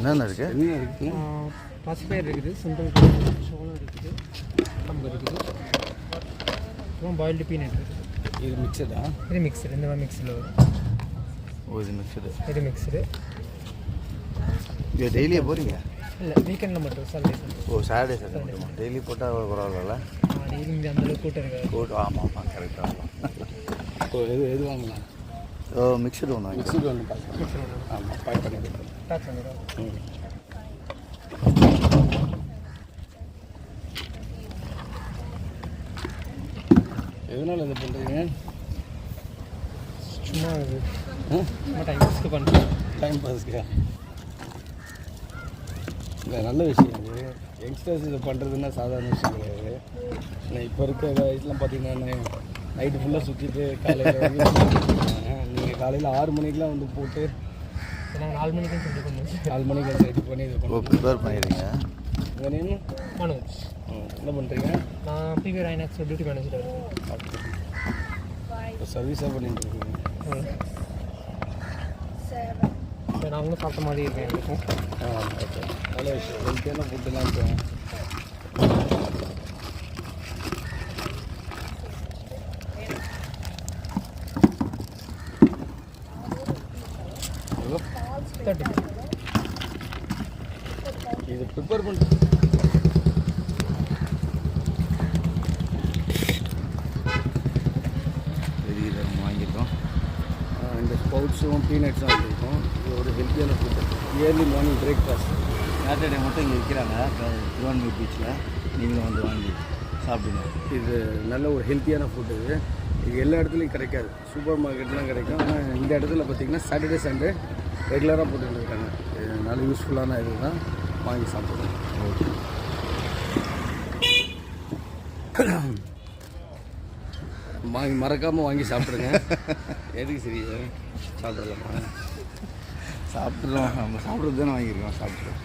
என்னென்ன இருக்குது? என்ன இருக்குது? பாசிப்பயிர் இருக்குது, சுண்டல் சோளம் இருக்குது, கம்பு இருக்குது, அப்புறம் பாயில்டு பீனட் இருக்குது. இது மிக்சடா? இது மிக்சடு, இந்த மாதிரி மிக்ஸில் வரும். ஓ இது மிக்சடு. இது மிக்சடு. இது டெய்லியே போகிறீங்க? இல்லை, வீக்கெண்டில் மட்டும், சாட்டர்டே சண்டே. ஓ சாட்டர்டே சண்டே மட்டுமா? டெய்லி போட்டால் பரவாயில்ல? டெய்லி இங்கே அந்தளவுக்கு கூட்டம் இருக்காது. கூட்டம் ஆமாம் கரெக்டாக ஆமாம். இப்போ எது வாங்கலாம்? ஓ மிக்சடு ஒன்று வாங்கி. மிக்சடு ஒன்று பார்க்கலாம். மிக்சடு ஒன்று ஆமாம், பேக் பண்ணி கொடுக்கலாம். பேக் பண்ணிடுறோம். எதனால் இது பண்ணுறீங்க? சும்மா இது சும்மா டைம் பாஸ்க்கு பண்ணுறோம். டைம் பாஸ்க்கு இல்லை, நல்ல விஷயம் அது. யங்ஸ்டர்ஸ் இதை பண்ணுறதுன்னா சாதாரண விஷயம் கிடையாது. ஆனால் இப்போ இருக்க வயசுலாம் பார்த்தீங்கன்னா நைட்டு ஃபுல்லாக சுற்றிட்டு காலையில் நீங்கள் காலையில் 6 மணிக்கெலாம் வந்து போட்டு நாங்கள் 4 மணிக்கு ரெடி பண்ணுவோம். 4 மணிக்கு ரெடி பண்ணி இது ஓ பண்ணுவோம். ப்ரிப்பேர் பண்ணிடுறீங்க? உங்கள் நேம்? மனோஜ். என்ன பண்ணுறீங்க? நான் பிவி ஐநாக்ஸ் டியூட்டி மேனேஜர் இருக்கேன். இப்போ சர்வீஸாக பண்ணிட்டு இருக்கீங்க. நாங்களும் சாப்பிட்ட மாதிரி இருக்கேன் எங்களுக்கும். ஓகே, நல்ல விஷயம். ஹெல்த்தியான ஃபுட்டுலாம் இருக்கும். எவ்வளோ? 30. இது ப்ரிப்பேர் பண்ணுறது சரி இதை நம்ம வாங்கியிருக்கோம். இந்த ஸ்பவுட்ஸும் பீனட்ஸும் வாங்கியிருக்கோம். இது ஒரு ஹெல்த்தியான food. Early morning breakfast. Saturday மட்டும் இங்கே விற்கிறாங்க திருவான்மூர் பீச்சில். நீங்களும் வந்து வாங்கி சாப்பிடுங்க. இது நல்ல ஒரு ஹெல்த்தியான ஃபுட்டு. இது எல்லா இடத்துலையும் கிடைக்காது. சூப்பர் மார்க்கெட்லாம் கிடைக்கும். ஆனால் இந்த இடத்துல பார்த்திங்கன்னா சாட்டர்டே சண்டே ரெகுலராக போட்டுட்டு இருக்காங்க. இது நல்ல யூஸ்ஃபுல்லான இது தான், வாங்கி சாப்பிடுவோம். ஓகே வாங்கி மறக்காமல் வாங்கி சாப்பிட்ருங்க. எதுக்கு சரி சாப்பிட்றலாமா? சாப்பிட்றோம், நம்ம சாப்பிட்றது தானே வாங்கியிருக்கோம். சாப்பிட்றோம்.